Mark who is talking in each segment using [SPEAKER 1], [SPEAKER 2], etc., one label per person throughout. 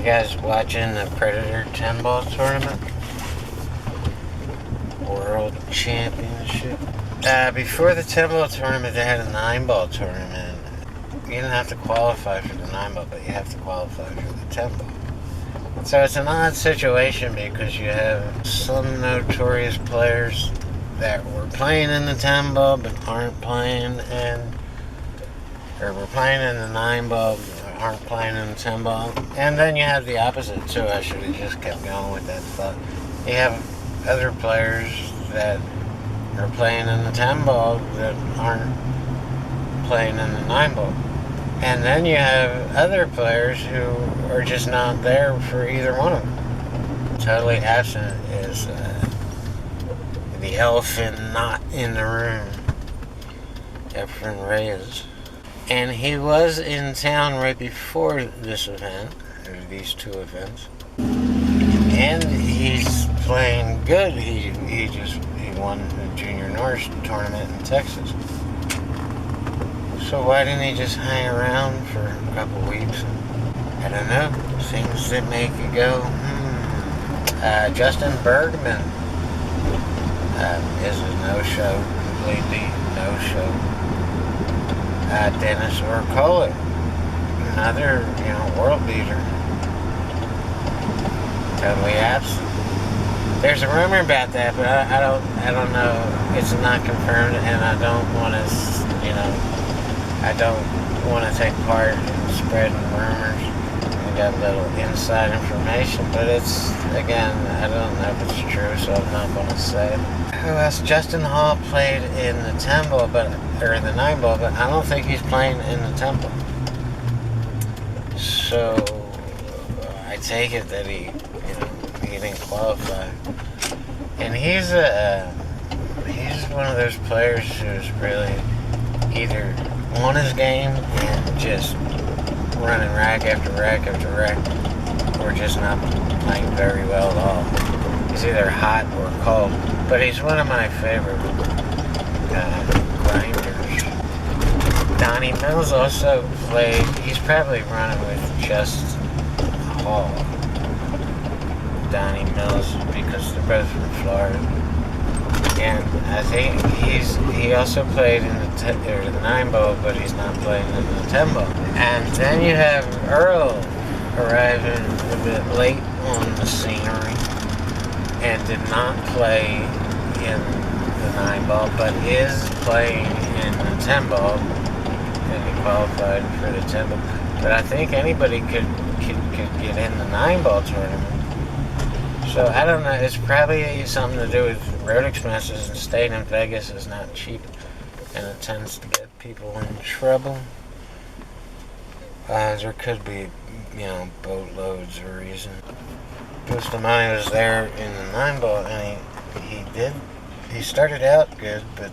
[SPEAKER 1] guys watching the Predator 10-ball tournament? World Championship. Before the 10-ball tournament, they had a 9-ball tournament. You didn't have to qualify for the 9-ball, but you have to qualify for the 10-ball. So it's an odd situation because you have some notorious players that were playing in the 10-ball but aren't playing or were playing in the 9-ball but aren't playing in the 10-ball. And then you have the opposite too. I should have just kept going with that thought. You have other players that are playing in the 10-ball that aren't playing in the 9-ball. And then you have other players who are just not there for either one of them. Totally absent is the elephant not in the room, Efren Reyes. And he was in town right before this event, or these two events. And he's playing good. He won the Junior Norris tournament in Texas. So why didn't he just hang around for a couple weeks? I don't know. Things that make you go, Justin Bergman is a no-show, completely no-show. Dennis Orkola, another, world beater, totally absent. There's a rumor about that, but I don't know. It's not confirmed, and I don't want to, I don't want to take part in spreading rumors. I got a little inside information, but it's, again, I don't know if it's true, so I'm not going to say it. Who else? Justin Hall played in the 10-ball, or the 9-ball, but I don't think he's playing in the 10-ball. So I take it that he didn't qualify. And he's one of those players who's really either on his game and just running rack after rack after rack, or just not playing very well at all. He's either hot or cold, but he's one of my favorite grinders. Donnie Mills also played. He's probably running with Justin Hall, Donnie Mills, because they're both from Florida. And I think he also played in the 9-ball, but he's not playing in the 10-ball. And then you have Earl arriving a bit late on the scenery and did not play in the 9-ball, but is playing in the 10-ball, and he qualified for the 10-ball. But I think anybody could get in the 9-ball tournament. So I don't know, it's probably something to do with road expenses, and staying in Vegas is not cheap, and it tends to get people in trouble. There could be, boatloads of reasons. Bustamante was there in the 9-ball, and he started out good, but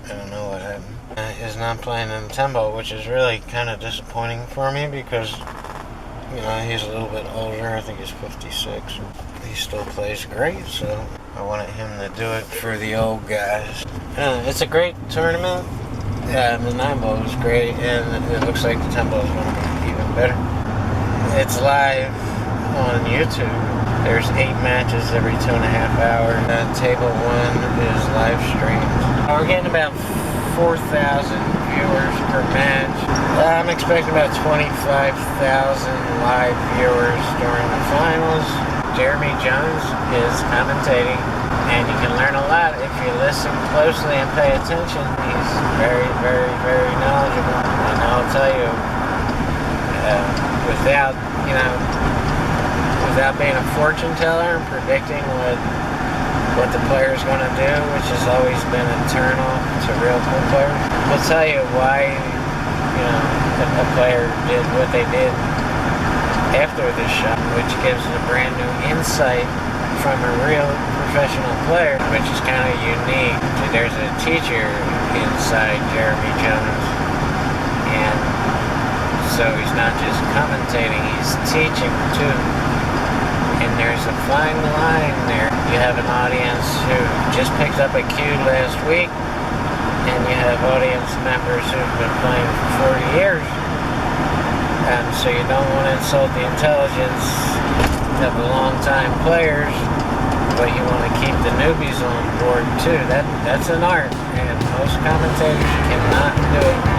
[SPEAKER 1] I don't know what happened. He's not playing in the 10-ball, which is really kind of disappointing for me because, he's a little bit older. I think he's 56. He still plays great, so I wanted him to do it for the old guys. It's a great tournament. The 9-ball was great, and it looks like the 10-ball is going to be even better. It's live on YouTube. There's 8 matches every 2.5 hours. Table 1 is live streamed. We're getting about 4,000 viewers per match. I'm expecting about 25,000 live viewers during the finals. Jeremy Jones is commentating, and you can learn a lot if you listen closely and pay attention. He's very, very, very knowledgeable, and I'll tell you, without being a fortune teller and predicting what the player's going to do, which has always been internal to real pool players, will tell you why a player did what they did after this shot, which gives a brand new insight from a real professional player, which is kind of unique. There's a teacher inside Jeremy Jones, and so he's not just commentating, he's teaching too. And there's a fine line there. You have an audience who just picked up a cue last week, and you have audience members who've been playing for 40 years. So you don't want to insult the intelligence of the long-time players, but you want to keep the newbies on board too. That's an art, and most commentators cannot do it.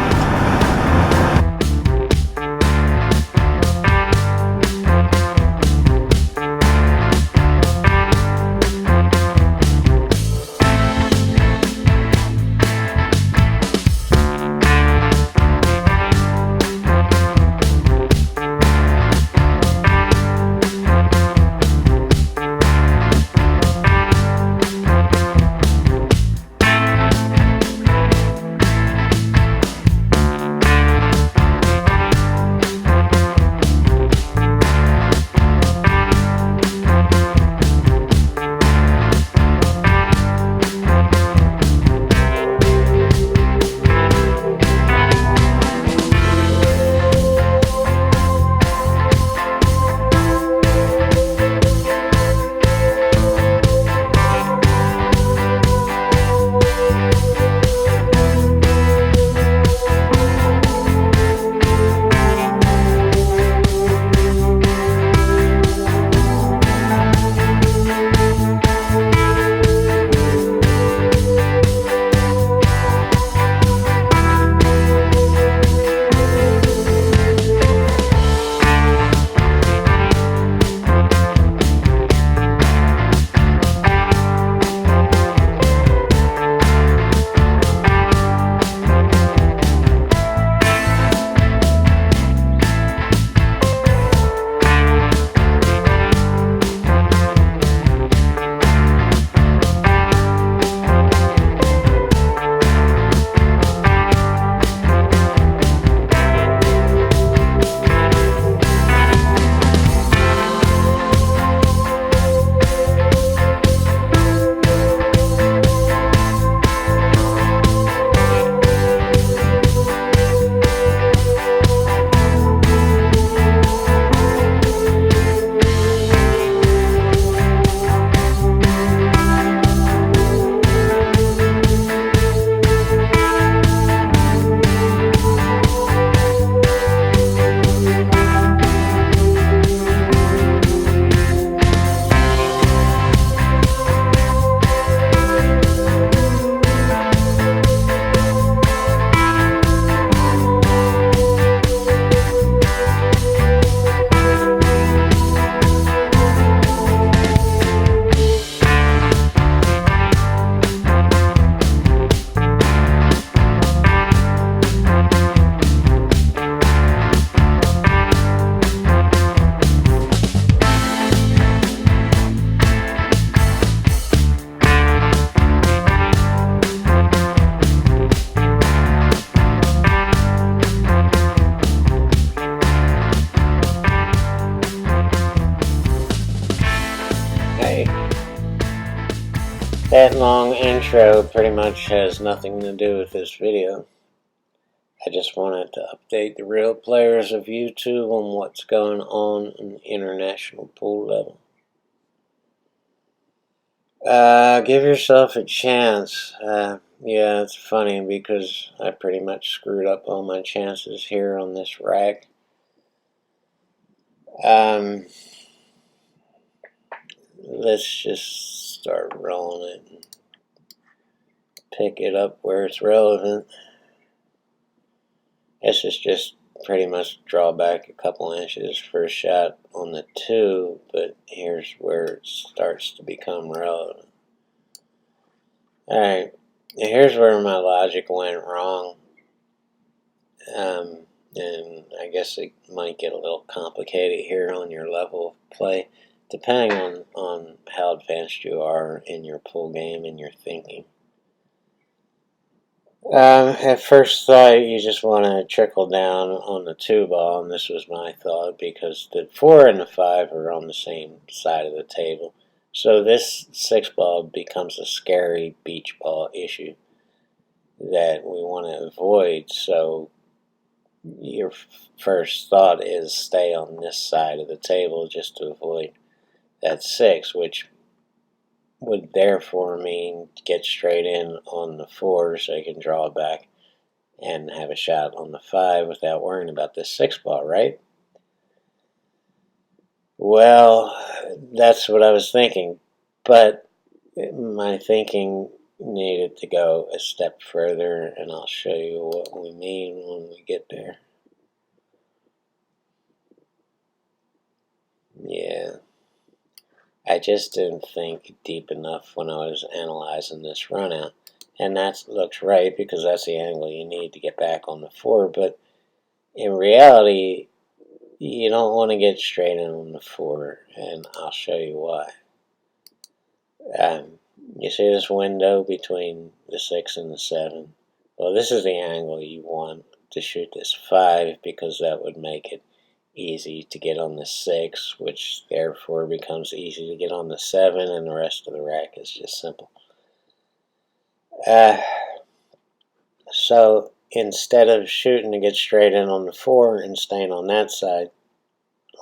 [SPEAKER 1] That long intro pretty much has nothing to do with this video. I just wanted to update the real players of YouTube on what's going on the international pool level. Give yourself a chance. Yeah, it's funny because I pretty much screwed up all my chances here on this rack. Let's just start rolling it and pick it up where it's relevant. This is just pretty much draw back a couple inches for a shot on the 2, but here's where it starts to become relevant. Alright, here's where my logic went wrong. And I guess it might get a little complicated here on your level of play, depending on how advanced you are in your pool game and your thinking. At first thought, you just want to trickle down on the 2 ball, and this was my thought, because the 4 and the 5 are on the same side of the table. So this 6 ball becomes a scary beach ball issue that we want to avoid. So your first thought is stay on this side of the table just to avoid that 6, which would therefore mean get straight in on the 4 so you can draw back and have a shot on the 5 without worrying about this 6 ball, right? Well, that's what I was thinking, but my thinking needed to go a step further, and I'll show you what we mean when we get there. Yeah, I just didn't think deep enough when I was analyzing this run out. And that looks right because that's the angle you need to get back on the 4, but in reality, you don't want to get straight in on the 4, and I'll show you why. You see this window between the 6 and the 7? Well, this is the angle you want to shoot this 5 because that would make it easy to get on the 6, which therefore becomes easy to get on the 7, and the rest of the rack is just simple. So instead of shooting to get straight in on the 4 and staying on that side,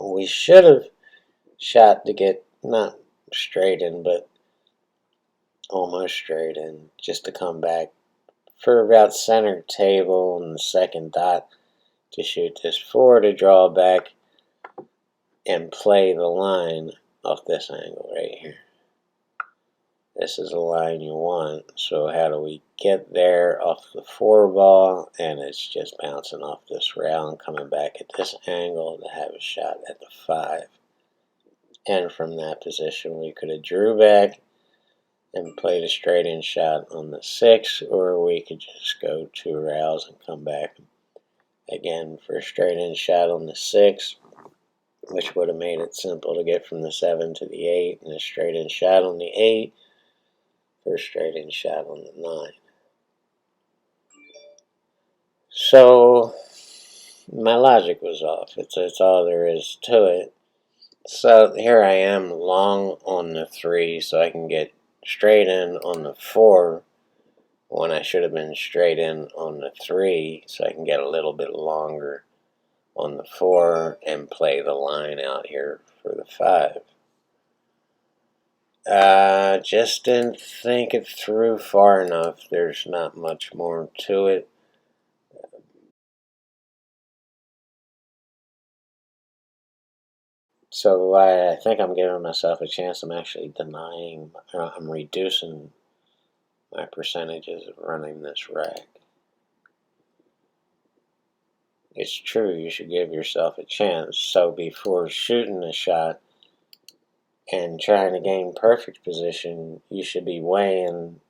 [SPEAKER 1] we should have shot to get not straight in, but almost straight in, just to come back for about center table and the second dot to shoot this 4 to draw back and play the line off this angle right here. This is the line you want. So how do we get there off the 4 ball? And it's just bouncing off this rail and coming back at this angle to have a shot at the 5. And from that position we could have drew back and played a straight in shot on the 6, or we could just go 2 rails and come back again for a straight in shot on the 6, which would have made it simple to get from the 7 to the 8, and a straight in shot on the 8 for a straight in shot on the 9. So my logic was off. It's all there is to it. So here I am long on the 3 so I can get straight in on the 4 when I should have been straight in on the 3 so I can get a little bit longer on the 4 and play the line out here for the 5. Just didn't think it through far enough. There's not much more to it. So I think I'm giving myself a chance. I'm actually I'm reducing my percentages of running this rack. It's true, you should give yourself a chance. So before shooting a shot and trying to gain perfect position, you should be weighing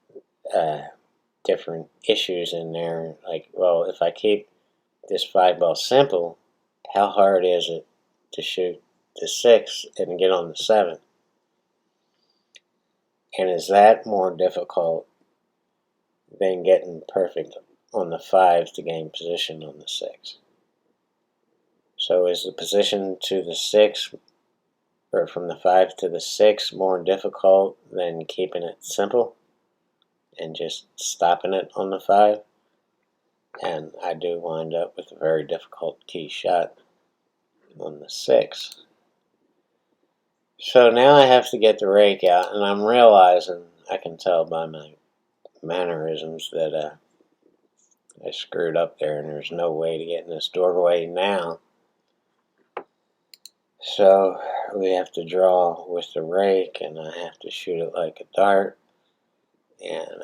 [SPEAKER 1] different issues in there. Like, well, if I keep this 5 ball simple, how hard is it to shoot the 6 and get on the 7? And is that more difficult than getting perfect on the 5 to gain position on the 6? So is the position to the 6, or from the 5 to the 6, more difficult than keeping it simple and just stopping it on the 5? And I do wind up with a very difficult tee shot on the 6. So now I have to get the rake out, and I'm realizing, I can tell by my mannerisms, that I screwed up there, and there's no way to get in this doorway now. So we have to draw with the rake, and I have to shoot it like a dart. And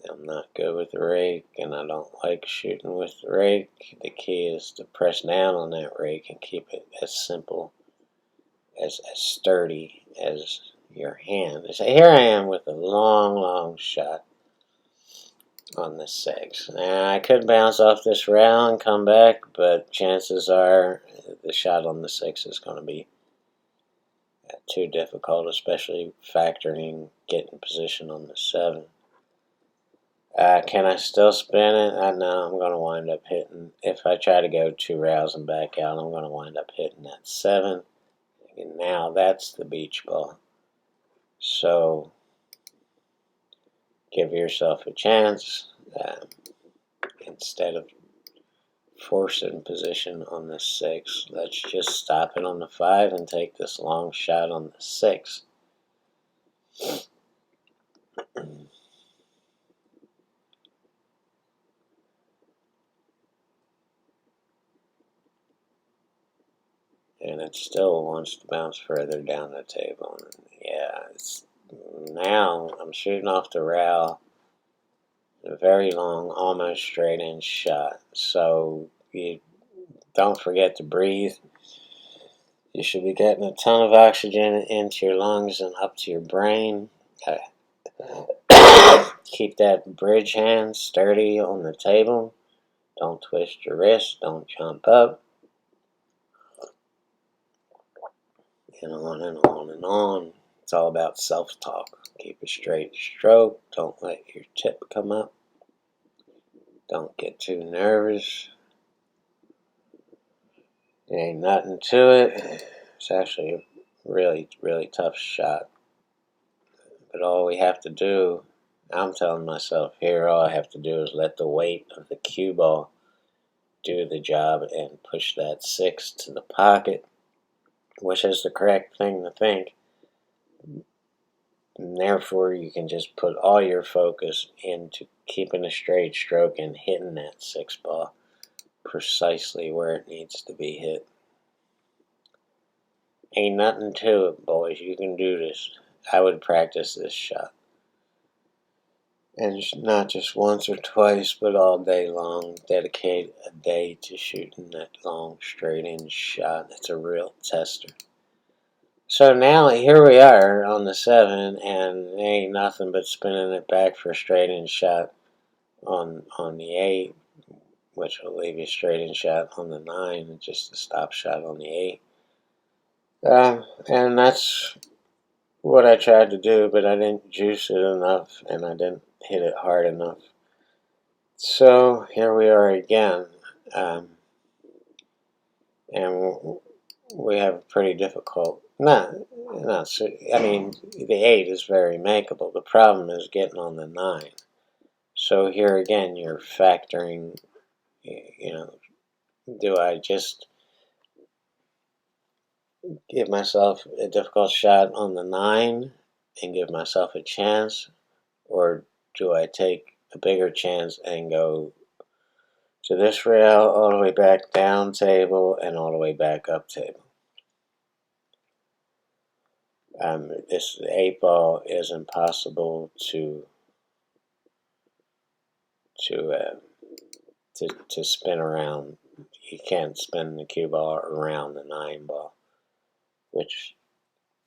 [SPEAKER 1] I'm not good with the rake, and I don't like shooting with the rake. The key is to press down on that rake and keep it as simple, as sturdy as your hand. So here I am with a long shot on the 6. Now I could bounce off this rail and come back, but chances are the shot on the 6 is going to be too difficult, especially factoring getting position on the 7. Can I still spin it? I know I'm going to wind up hitting, if I try to go 2 rails and back out, I'm going to wind up hitting that 7. And now that's the beach ball. So give yourself a chance. Instead of forcing position on the 6, let's just stop it on the 5 and take this long shot on the 6. and it still wants to bounce further down the table. And yeah, now I'm shooting off the rail, a very long, almost straight in shot. So you don't forget to breathe. You should be getting a ton of oxygen into your lungs and up to your brain. Keep that bridge hand sturdy on the table. Don't twist your wrist. Don't jump up. And on and on and on. It's all about self-talk. Keep a straight stroke. Don't let your tip come up. Don't get too nervous. There ain't nothing to it. It's actually a really, really tough shot. But all we have to do, I'm telling myself here, all I have to do is let the weight of the cue ball do the job and push that 6 to the pocket, which is the correct thing to think. And therefore, you can just put all your focus into keeping a straight stroke and hitting that 6 ball precisely where it needs to be hit. Ain't nothing to it, boys. You can do this. I would practice this shot. And not just once or twice, but all day long. Dedicate a day to shooting that long, straight-in shot. It's a real tester. So now, here we are on the 7, and ain't nothing but spinning it back for a straight-in shot on the 8, which will leave you straight-in shot on the 9, and just a stop shot on the 8. And that's what I tried to do, but I didn't juice it enough, and I didn't hit it hard enough. So here we are again, and we have a pretty difficult. I mean, the 8 is very makeable. The problem is getting on the 9. So here again, you're factoring. Do I just give myself a difficult shot on the 9 and give myself a chance, or do I take a bigger chance and go to this rail all the way back down table and all the way back up table? This 8 ball is impossible to spin around. You can't spin the cue ball around the 9 ball, which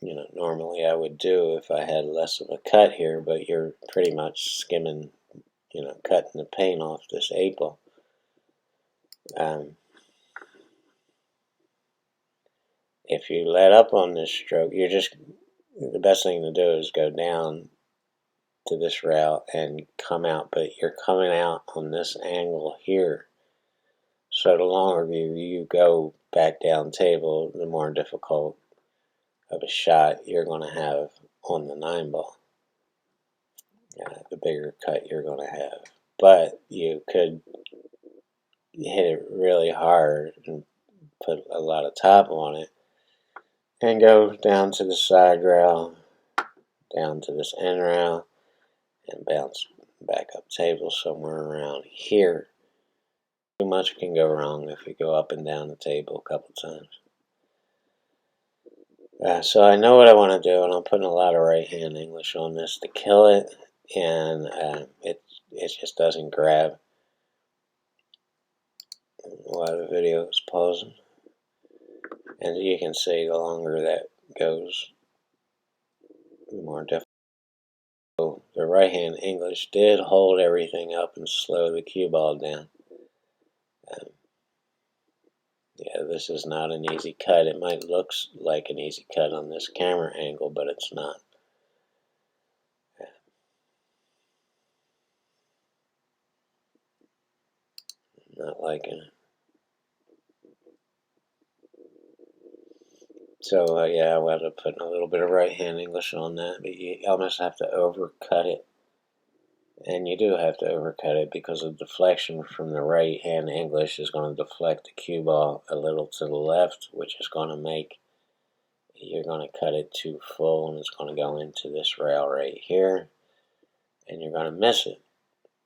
[SPEAKER 1] normally I would do if I had less of a cut here, but you're pretty much skimming, cutting the paint off this 8 ball. If you let up on this stroke, the best thing to do is go down to this rail and come out, but you're coming out on this angle here. So the longer you go back down table, the more difficult of a shot you're going to have on the 9 ball. The bigger cut you're going to have. But you could hit it really hard and put a lot of top on it and go down to the side rail, down to this end rail, and bounce back up table somewhere around here. Too much can go wrong if you go up and down the table a couple times. So I know what I want to do, and I'm putting a lot of right-hand English on this to kill it, and it just doesn't grab while the video is pausing. And you can see the longer that goes, the more difficult. So the right-hand English did hold everything up and slow the cue ball down. Yeah, this is not an easy cut. It might look like an easy cut on this camera angle, but it's not. Not liking it. So yeah, I wound up putting a little bit of right-hand English on that, but you almost have to overcut it. And you do have to overcut it because the deflection from the right-hand English is going to deflect the cue ball a little to the left, which is going to make you're going to cut it too full, and it's going to go into this rail right here, and you're going to miss it.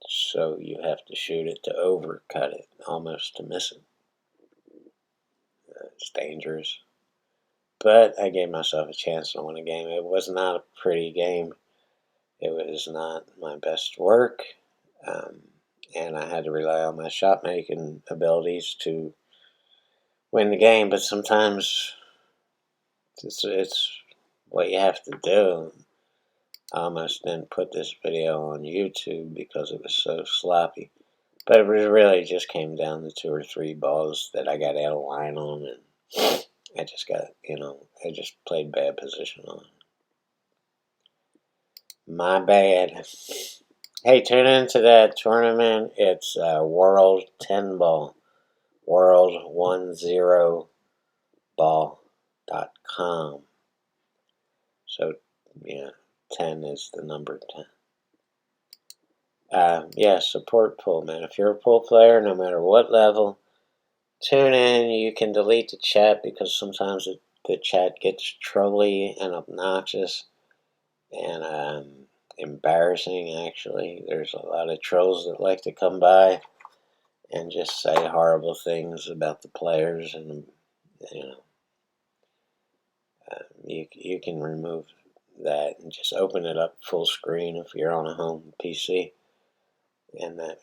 [SPEAKER 1] So you have to shoot it to overcut it, almost to miss it. It's dangerous. But I gave myself a chance to win a game. It was not a pretty game. It was not my best work. And I had to rely on my shot making abilities to win the game. But sometimes it's what you have to do. I almost didn't put this video on YouTube because it was so sloppy. But it really just came down to 2 or 3 balls that I got out of line on, and I just got, I just played bad position on. My bad. Hey, tune into that tournament. It's World 10 Ball. World10ball.com. So, yeah, 10 is the number 10. Yeah, support pool, man. If you're a pool player, no matter what level, tune in. You can delete the chat because sometimes the chat gets trolly and obnoxious and embarrassing, actually. There's a lot of trolls that like to come by and just say horrible things about the players, and you can remove that and just open it up full screen if you're on a home PC, and that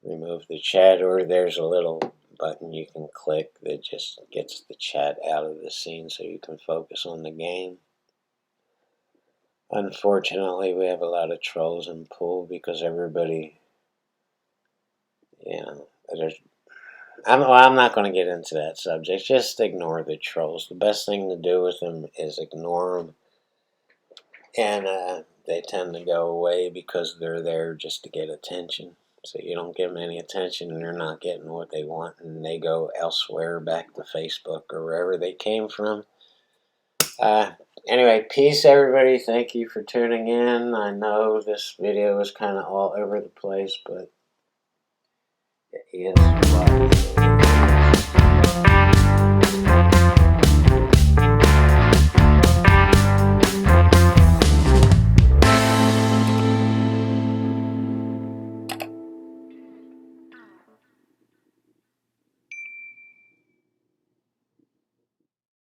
[SPEAKER 1] remove the chat, or there's a little button you can click that just gets the chat out of the scene so you can focus on the game. Unfortunately, we have a lot of trolls in pool because everybody, I'm not going to get into that subject. Just ignore the trolls. The best thing to do with them is ignore them. And they tend to go away because they're there just to get attention. So you don't give them any attention, and they're not getting what they want, and they go elsewhere, back to Facebook or wherever they came from. Anyway, peace, everybody. Thank you for tuning in. I know this video was kind of all over the place, but it is what